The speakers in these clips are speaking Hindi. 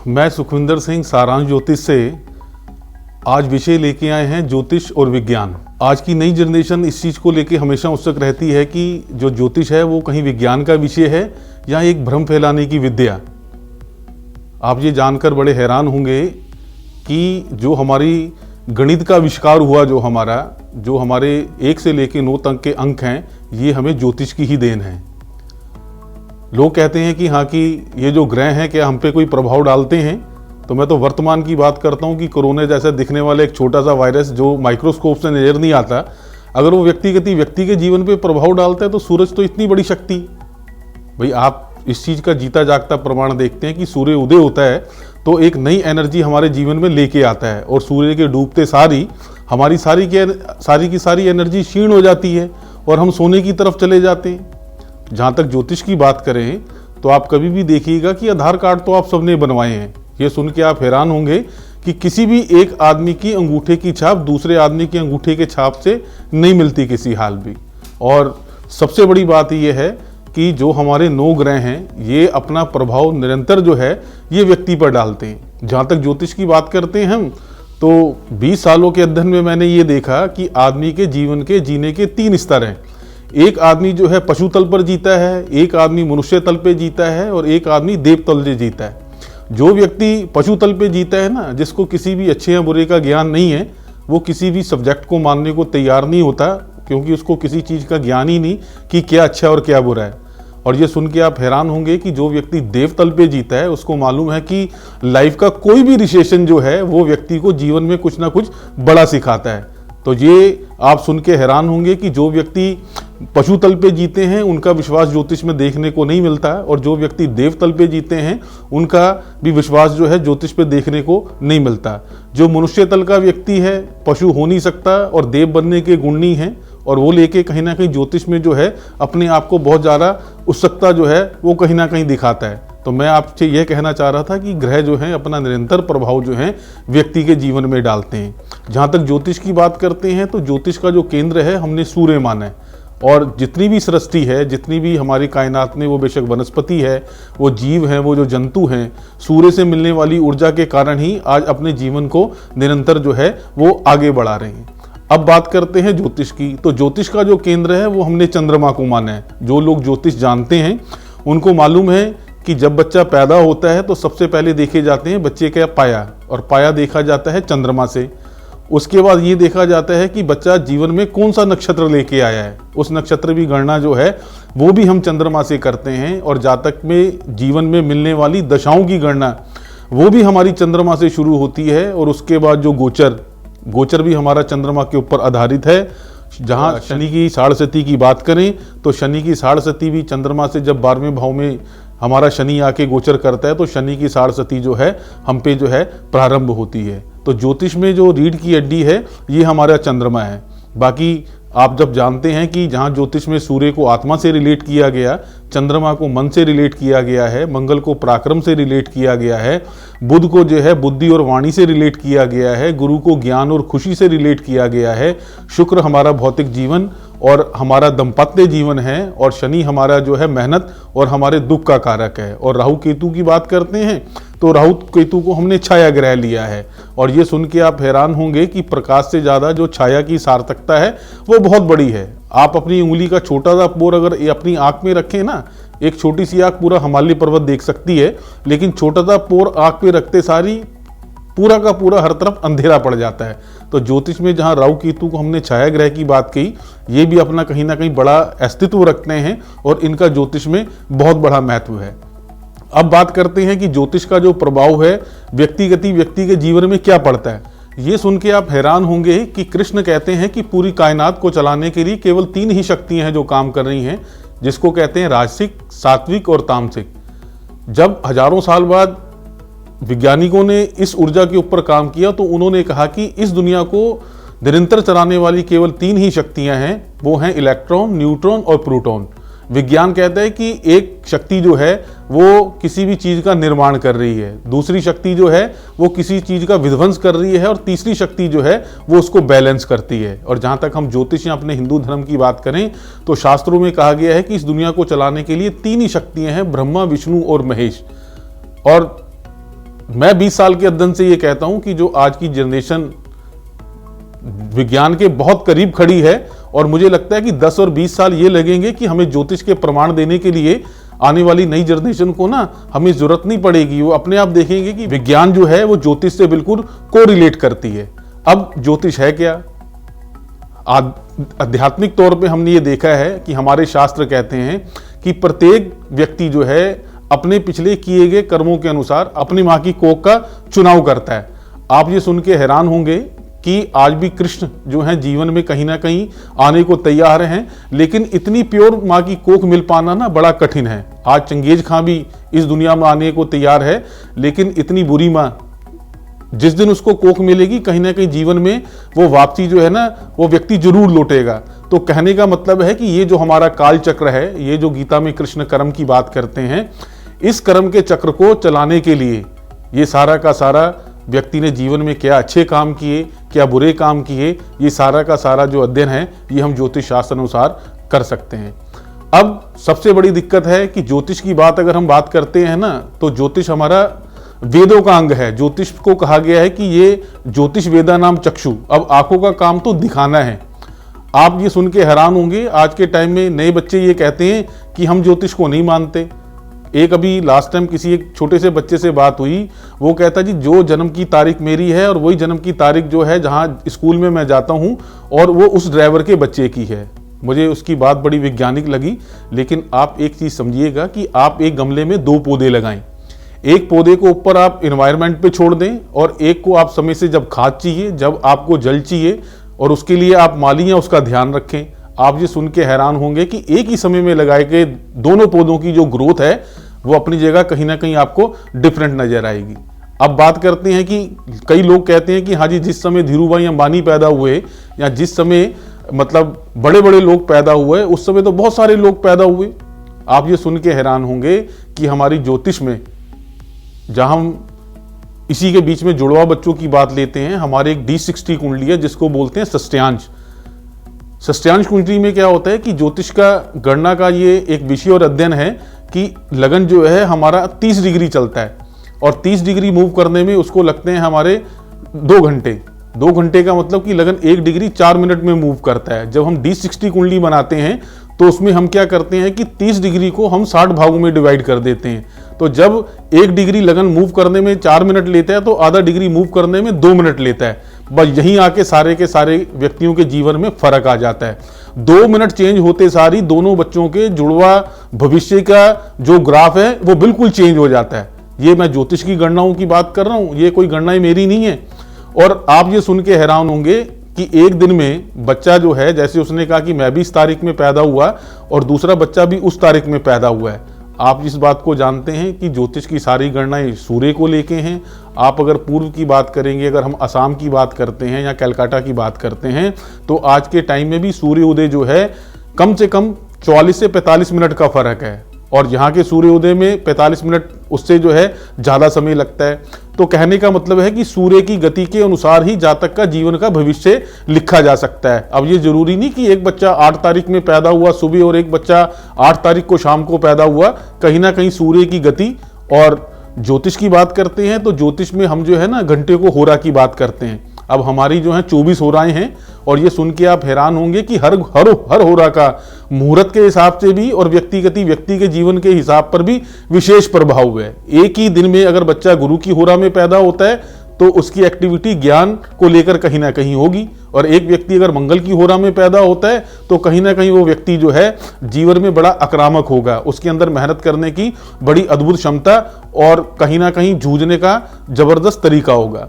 मैं सुखविंदर सिंह सारांश ज्योतिष से आज विषय लेके आए हैं ज्योतिष और विज्ञान। आज की नई जनरेशन इस चीज़ को लेके हमेशा उत्सुक रहती है कि जो ज्योतिष है वो कहीं विज्ञान का विषय है या एक भ्रम फैलाने की विद्या। आप ये जानकर बड़े हैरान होंगे कि जो हमारी गणित का आविष्कार हुआ, जो हमारे 1 से लेके 9 तक के अंक हैं, ये हमें ज्योतिष की ही देन है। लोग कहते हैं कि हाँ कि ये जो ग्रह हैं क्या हम पे कोई प्रभाव डालते हैं। तो मैं तो वर्तमान की बात करता हूँ कि कोरोना जैसा दिखने वाला एक छोटा सा वायरस जो माइक्रोस्कोप से नजर नहीं आता, अगर वो व्यक्ति के जीवन पे प्रभाव डालता है तो सूरज तो इतनी बड़ी शक्ति। भाई आप इस चीज़ का जीता जागता प्रमाण देखते हैं कि सूर्य उदय होता है तो एक नई एनर्जी हमारे जीवन में लेके आता है और सूर्य के डूबते सारी हमारी सारी की सारी एनर्जी क्षीण हो जाती है और हम सोने की तरफ चले जाते हैं। जहाँ तक ज्योतिष की बात करें तो आप कभी भी देखिएगा कि आधार कार्ड तो आप सबने बनवाए हैं। ये सुन के आप हैरान होंगे कि किसी भी एक आदमी की अंगूठे की छाप दूसरे आदमी की अंगूठे के छाप से नहीं मिलती किसी हाल भी। और सबसे बड़ी बात यह है कि जो हमारे 9 ग्रह हैं ये अपना प्रभाव निरंतर जो है ये व्यक्ति पर डालते हैं। जहाँ तक ज्योतिष की बात करते हैं हम तो 20 सालों के अध्ययन में मैंने ये देखा कि आदमी के जीवन के जीने के 3 स्तर हैं। एक आदमी जो है पशु तल पर जीता है, एक आदमी मनुष्य तल पे जीता है और एक आदमी देव तल पे जीता है। जो व्यक्ति पशु तल पे जीता है ना, जिसको किसी भी अच्छे या बुरे का ज्ञान नहीं है, वो किसी भी सब्जेक्ट को मानने को तैयार नहीं होता क्योंकि उसको किसी चीज़ का ज्ञान ही नहीं कि क्या अच्छा और क्या बुरा है। और ये सुन के आप हैरान होंगे कि जो व्यक्ति देव तल पे जीता है उसको मालूम है कि लाइफ का कोई भी रिसेशन जो है वो व्यक्ति को जीवन में कुछ ना कुछ बड़ा सिखाता है। तो ये आप सुन के हैरान होंगे कि जो व्यक्ति पशु तल पे जीते हैं उनका विश्वास ज्योतिष में देखने को नहीं मिलता और जो व्यक्ति देव तल पे जीते हैं उनका भी विश्वास जो है ज्योतिष पे देखने को नहीं मिलता। जो मनुष्य तल का व्यक्ति है पशु हो नहीं सकता और देव बनने के गुण नहीं है और वो लेके कहीं ना कहीं ज्योतिष में जो है अपने आप को बहुत ज़्यादा उत्सुकता जो है वो कहीं ना कहीं दिखाता है। तो मैं आपसे यह कहना चाह रहा था कि ग्रह जो हैं अपना निरंतर प्रभाव जो है व्यक्ति के जीवन में डालते हैं। जहाँ तक ज्योतिष की बात करते हैं तो ज्योतिष का जो केंद्र है हमने सूर्य माना है और जितनी भी सृष्टि है, जितनी भी हमारी कायनात में, वो बेशक वनस्पति है, वो जीव हैं, वो जो जंतु हैं, सूर्य से मिलने वाली ऊर्जा के कारण ही आज अपने जीवन को निरंतर जो है वो आगे बढ़ा रहे हैं। अब बात करते हैं ज्योतिष की। तो ज्योतिष का जो केंद्र है वो हमने चंद्रमा को माना है। जो लोग ज्योतिष जानते हैं उनको मालूम है कि जब बच्चा पैदा होता है तो सबसे पहले देखे जाते हैं बच्चे का पाया, और पाया देखा जाता है चंद्रमा से। उसके बाद ये देखा जाता है कि बच्चा जीवन में कौन सा नक्षत्र लेके आया है, उस नक्षत्र की गणना जो है वो भी हम चंद्रमा से करते हैं। और जातक में जीवन में मिलने वाली दशाओं की गणना वो भी हमारी चंद्रमा से शुरू होती है। और उसके बाद जो गोचर भी हमारा चंद्रमा के ऊपर आधारित है। जहाँ शनि की साढ़सती की बात करें तो शनि की साढ़सती भी चंद्रमा से, जब 12वें भाव में हमारा शनि आके गोचर करता है तो शनि की साढ़सती जो है हम पे जो है प्रारंभ होती है। तो ज्योतिष में जो रीढ़ की हड्डी है ये हमारा चंद्रमा है। बाकी आप जब जानते हैं कि जहाँ ज्योतिष में सूर्य को आत्मा से रिलेट किया गया, चंद्रमा को मन से रिलेट किया गया है, मंगल को पराक्रम से रिलेट किया गया है, बुध को जो है बुद्धि और वाणी से रिलेट किया गया है, गुरु को ज्ञान और खुशी से रिलेट किया गया है, शुक्र हमारा भौतिक जीवन और हमारा दाम्पत्य जीवन है, और शनि हमारा जो है मेहनत और हमारे दुख का कारक है। और राहु केतु की बात करते हैं तो राहु केतु को हमने छाया ग्रह लिया है। और ये सुन के आप हैरान होंगे कि प्रकाश से ज़्यादा जो छाया की सार्थकता है वो बहुत बड़ी है। आप अपनी उंगली का छोटा सा पोर अगर अपनी आँख में रखें ना, एक छोटी सी आँख पूरा हिमालय पर्वत देख सकती है, लेकिन छोटा सा पोर आँख पे रखते सारी पूरा का पूरा हर तरफ अंधेरा पड़ जाता है। तो ज्योतिष में जहाँ राहु केतु को हमने छाया ग्रह की बात की, ये भी अपना कहीं ना कहीं बड़ा अस्तित्व रखते हैं और इनका ज्योतिष में बहुत बड़ा महत्व है। अब बात करते हैं कि ज्योतिष का जो प्रभाव है व्यक्ति के जीवन में क्या पड़ता है। ये सुन के आप हैरान होंगे कि कृष्ण कहते हैं कि पूरी कायनात को चलाने के लिए केवल 3 ही शक्तियां हैं जो काम कर रही हैं, जिसको कहते हैं राजसिक, सात्विक और तामसिक। जब हजारों साल बाद वैज्ञानिकों ने इस ऊर्जा के ऊपर काम किया तो उन्होंने कहा कि इस दुनिया को निरंतर चलाने वाली केवल 3 ही शक्तियां हैं, वो हैं इलेक्ट्रॉन, न्यूट्रॉन और प्रोटॉन। विज्ञान कहता है कि एक शक्ति जो है वो किसी भी चीज का निर्माण कर रही है, दूसरी शक्ति जो है वो किसी चीज का विध्वंस कर रही है और तीसरी शक्ति जो है वो उसको बैलेंस करती है। और जहां तक हम ज्योतिष या अपने हिंदू धर्म की बात करें तो शास्त्रों में कहा गया है कि इस दुनिया को चलाने के लिए 3 ही शक्तियां हैं, ब्रह्मा, विष्णु और महेश। और मैं 20 साल के अध्ययन से ये कहता हूं कि जो आज की जनरेशन विज्ञान के बहुत करीब खड़ी है, और मुझे लगता है कि 10 और 20 साल ये लगेंगे कि हमें ज्योतिष के प्रमाण देने के लिए आने वाली नई जनरेशन को ना हमें जरूरत नहीं पड़ेगी। वो अपने आप देखेंगे कि विज्ञान जो है वो ज्योतिष से बिल्कुल कोरिलेट करती है। अब ज्योतिष है क्या? आध्यात्मिक तौर पे हमने ये देखा है कि हमारे शास्त्र कहते हैं कि प्रत्येक व्यक्ति जो है अपने पिछले किए गए कर्मों के अनुसार अपनी माँ की कोख का चुनाव करता है। आप ये सुन के हैरान होंगे कि आज भी कृष्ण जो है जीवन में कहीं ना कहीं आने को तैयार हैं, लेकिन इतनी प्योर माँ की कोख मिल पाना ना बड़ा कठिन है। आज चंगेज खां भी इस दुनिया में आने को तैयार है, लेकिन इतनी बुरी माँ जिस दिन उसको कोख मिलेगी कहीं ना कहीं जीवन में वो वापसी जो है ना वो व्यक्ति जरूर लौटेगा। तो कहने का मतलब है कि ये जो हमारा काल चक्र है, ये जो गीता में कृष्ण कर्म की बात करते हैं, इस कर्म के चक्र को चलाने के लिए ये सारा का सारा व्यक्ति ने जीवन में क्या अच्छे काम किए, क्या बुरे काम किए, ये सारा का सारा जो अध्ययन है ये हम ज्योतिष शास्त्र अनुसार कर सकते हैं। अब सबसे बड़ी दिक्कत है कि ज्योतिष की बात अगर हम बात करते हैं ना, तो ज्योतिष हमारा वेदों का अंग है। ज्योतिष को कहा गया है कि ये ज्योतिष वेदा नाम चक्षु। अब आंखों का काम तो दिखाना है। आप ये सुन के हैरान होंगे, आज के टाइम में नए बच्चे ये कहते हैं कि हम ज्योतिष को नहीं मानते। एक अभी लास्ट टाइम किसी एक छोटे से बच्चे से बात हुई, वो कहता जी जो जन्म की तारीख मेरी है और वही जन्म की तारीख जो है जहां स्कूल में मैं जाता हूं और वो उस ड्राइवर के बच्चे की है। मुझे उसकी बात बड़ी वैज्ञानिक लगी, लेकिन आप एक चीज समझिएगा कि आप एक गमले में 2 पौधे लगाएं। एक पौधे को ऊपर आप एनवायरनमेंट पे छोड़ दें और एक को आप समय से जब खाद चाहिए, जब आपको जल चाहिए, और उसके लिए आप माली या उसका ध्यान रखें। आप ये सुन के हैरान होंगे कि एक ही समय में लगाए गए दोनों पौधों की जो ग्रोथ है वो अपनी जगह कहीं ना कहीं आपको डिफरेंट नजर आएगी। अब बात करते हैं कि कई लोग कहते हैं कि हाँ जी जिस समय धीरू भाई अंबानी पैदा हुए या जिस समय मतलब बड़े बड़े लोग पैदा हुए उस समय तो बहुत सारे लोग पैदा हुए। आप ये सुन के हैरान होंगे कि हमारी ज्योतिष में जहां हम इसी के बीच में जुड़वा बच्चों की बात लेते हैं, हमारे एक D60 कुंडली है जिसको बोलते हैं षष्ठ्यांश। षष्ठ्यांश कुंडली में क्या होता है कि ज्योतिष का गणना का ये एक विषय और अध्ययन है कि लगन जो है हमारा 30 डिग्री चलता है और 30 डिग्री मूव करने में उसको लगते हैं हमारे 2 घंटे। 2 घंटे का मतलब कि लगन 1 डिग्री 4 मिनट में मूव करता है। जब हम D60 कुंडली बनाते हैं तो उसमें हम क्या करते हैं कि 30 डिग्री को हम 60 भागों में डिवाइड कर देते हैं। तो जब 1 डिग्री लगन मूव करने में 4 मिनट लेता है तो आधा डिग्री मूव करने में 2 मिनट लेता है। बस यहीं आके सारे के सारे व्यक्तियों के जीवन में फर्क आ जाता है। 2 मिनट चेंज होते सारी दोनों बच्चों के जुड़वा भविष्य का जो ग्राफ है वो बिल्कुल चेंज हो जाता है। ये मैं ज्योतिष की गणनाओं की बात कर रहा हूं, ये कोई गणनाएं मेरी नहीं है। और आप ये सुन के हैरान होंगे कि एक दिन में बच्चा जो है, जैसे उसने कहा कि मैं भी इस तारीख में पैदा हुआ और दूसरा बच्चा भी उस तारीख में पैदा हुआ है। आप इस बात को जानते हैं कि ज्योतिष की सारी गणनाएं सूर्य को लेके हैं। आप अगर पूर्व की बात करेंगे, अगर हम असम की बात करते हैं या कलकत्ता की बात करते हैं, तो आज के टाइम में भी सूर्योदय जो है कम से कम 44 से 45 मिनट का फर्क है और यहाँ के सूर्योदय में 45 मिनट उससे जो है ज़्यादा समय लगता है। तो कहने का मतलब है कि सूर्य की गति के अनुसार ही जातक का जीवन का भविष्य लिखा जा सकता है। अब ये जरूरी नहीं कि एक बच्चा 8 तारीख में पैदा हुआ सुबह और एक बच्चा 8 तारीख को शाम को पैदा हुआ। कहीं ना कहीं सूर्य की गति, और ज्योतिष की बात करते हैं तो ज्योतिष में हम जो है ना घंटे को होरा की बात करते हैं। अब हमारी जो है 24 होराएं हैं और ये सुन के आप हैरान होंगे कि हर होरा का मुहूर्त के हिसाब से भी और व्यक्ति के जीवन के हिसाब पर भी विशेष प्रभाव है। एक ही दिन में अगर बच्चा गुरु की होरा में पैदा होता है तो उसकी एक्टिविटी ज्ञान को लेकर कहीं ना कहीं होगी, और एक व्यक्ति अगर मंगल की होरा में पैदा होता है तो कहीं ना कहीं वो व्यक्ति जो है जीवन में बड़ा आक्रामक होगा। उसके अंदर मेहनत करने की बड़ी अद्भुत क्षमता और कहीं ना कहीं जूझने का जबरदस्त तरीका होगा।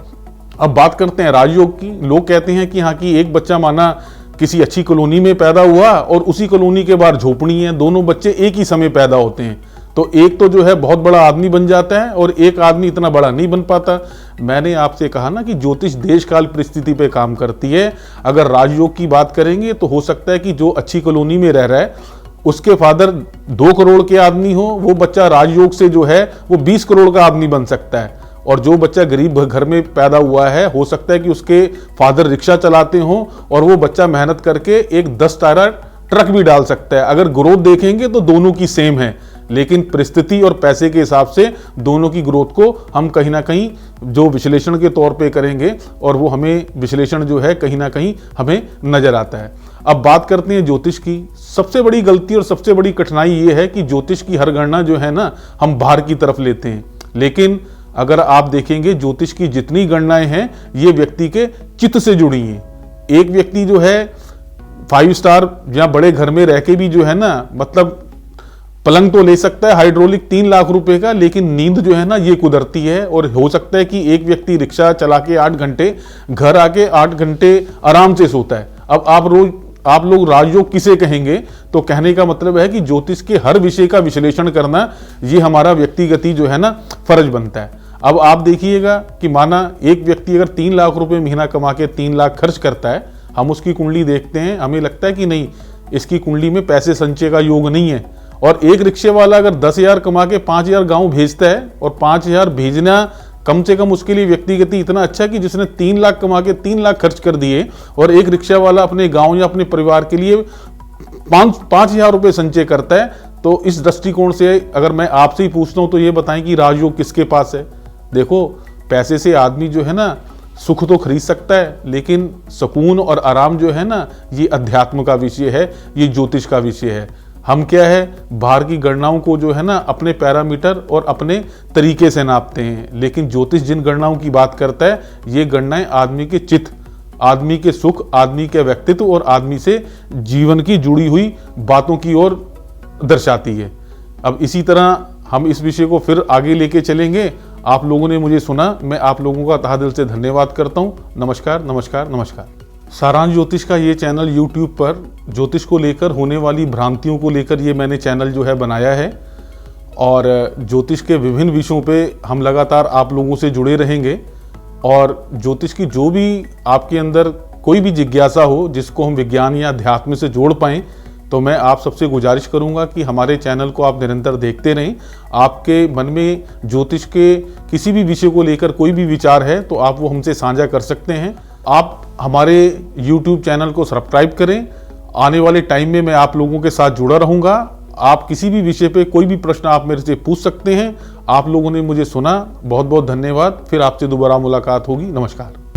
अब बात करते हैं राजयोग की। लोग कहते हैं कि हाँ कि एक बच्चा माना किसी अच्छी कॉलोनी में पैदा हुआ और उसी कॉलोनी के बाहर झोपड़ी है, दोनों बच्चे एक ही समय पैदा होते हैं, तो एक तो जो है बहुत बड़ा आदमी बन जाता है और एक आदमी इतना बड़ा नहीं बन पाता। मैंने आपसे कहा ना कि ज्योतिष देश काल परिस्थिति पे काम करती है। अगर राजयोग की बात करेंगे तो हो सकता है कि जो अच्छी कॉलोनी में रह रहा है उसके फादर 2 करोड़ के आदमी हो, वो बच्चा राजयोग से जो है वो 20 करोड़ का आदमी बन सकता है। और जो बच्चा गरीब घर में पैदा हुआ है हो सकता है कि उसके फादर रिक्शा चलाते हों और वो बच्चा मेहनत करके एक 10 टायर ट्रक भी डाल सकता है। अगर ग्रोथ देखेंगे तो दोनों की सेम है, लेकिन परिस्थिति और पैसे के हिसाब से दोनों की ग्रोथ को हम कहीं ना कहीं जो विश्लेषण के तौर पे करेंगे और वो हमें विश्लेषण जो है कहीं ना कहीं हमें नजर आता है। अब बात करते हैं ज्योतिष की। सबसे बड़ी गलती और सबसे बड़ी कठिनाई ये है कि ज्योतिष की हर गणना जो है ना हम बाहर की तरफ लेते हैं, लेकिन अगर आप देखेंगे ज्योतिष की जितनी गणनाएं हैं ये व्यक्ति के चित्त से जुड़ी हैं। एक व्यक्ति जो है 5 स्टार या बड़े घर में रह के भी जो है ना मतलब पलंग तो ले सकता है हाइड्रोलिक 3 लाख रुपए का, लेकिन नींद जो है ना ये कुदरती है। और हो सकता है कि एक व्यक्ति रिक्शा चला के 8 घंटे घर आके 8 घंटे आराम से सोता है। अब आप लोग राजयोग किसे कहेंगे? तो कहने का मतलब है कि ज्योतिष के हर विषय का विश्लेषण करना ये हमारा व्यक्तिगत जो है ना फर्ज बनता है। अब आप देखिएगा कि माना एक व्यक्ति अगर 3 लाख रुपए महीना कमा के 3 लाख खर्च करता है, हम उसकी कुंडली देखते हैं, हमें लगता है कि नहीं इसकी कुंडली में पैसे संचय का योग नहीं है। और एक रिक्शे वाला अगर 10,000 कमा के 5,000 गांव भेजता है और 5,000 भेजना कम से कम उसके लिए व्यक्तिगत इतना अच्छा है कि जिसने 3 लाख कमा के 3 लाख खर्च कर दिए और एक रिक्शा वाला अपने गांव या अपने परिवार के लिए 5,000 रुपए संचय करता है। तो इस दृष्टिकोण से अगर मैं आपसे ही पूछता हूं तो ये बताएं कि राजयोग किसके पास है? देखो, पैसे से आदमी जो है ना सुख तो खरीद सकता है, लेकिन सुकून और आराम जो है ना ये अध्यात्म का विषय है, ये ज्योतिष का विषय है। हम क्या है बाहर की गणनाओं को जो है ना अपने पैरामीटर और अपने तरीके से नापते हैं, लेकिन ज्योतिष जिन गणनाओं की बात करता है ये गणनाएं आदमी के चित्त, आदमी के सुख, आदमी के व्यक्तित्व और आदमी से जीवन की जुड़ी हुई बातों की ओर दर्शाती है। अब इसी तरह हम इस विषय को फिर आगे लेके चलेंगे। आप लोगों ने मुझे सुना, मैं आप लोगों का तहे दिल से धन्यवाद करता हूँ। नमस्कार नमस्कार नमस्कार। सारांश ज्योतिष का ये चैनल YouTube पर ज्योतिष को लेकर होने वाली भ्रांतियों को लेकर ये मैंने चैनल जो है बनाया है, और ज्योतिष के विभिन्न विषयों पे हम लगातार आप लोगों से जुड़े रहेंगे। और ज्योतिष की जो भी आपके अंदर कोई भी जिज्ञासा हो जिसको हम विज्ञान या अध्यात्म से जोड़ पाएँ, तो मैं आप सबसे गुजारिश करूंगा कि हमारे चैनल को आप निरंतर देखते रहें। आपके मन में ज्योतिष के किसी भी विषय को लेकर कोई भी विचार है तो आप वो हमसे साझा कर सकते हैं। आप हमारे YouTube चैनल को सब्सक्राइब करें। आने वाले टाइम में मैं आप लोगों के साथ जुड़ा रहूंगा। आप किसी भी विषय पे कोई भी प्रश्न आप मेरे से पूछ सकते हैं। आप लोगों ने मुझे सुना, बहुत बहुत धन्यवाद। फिर आपसे दोबारा मुलाकात होगी। नमस्कार।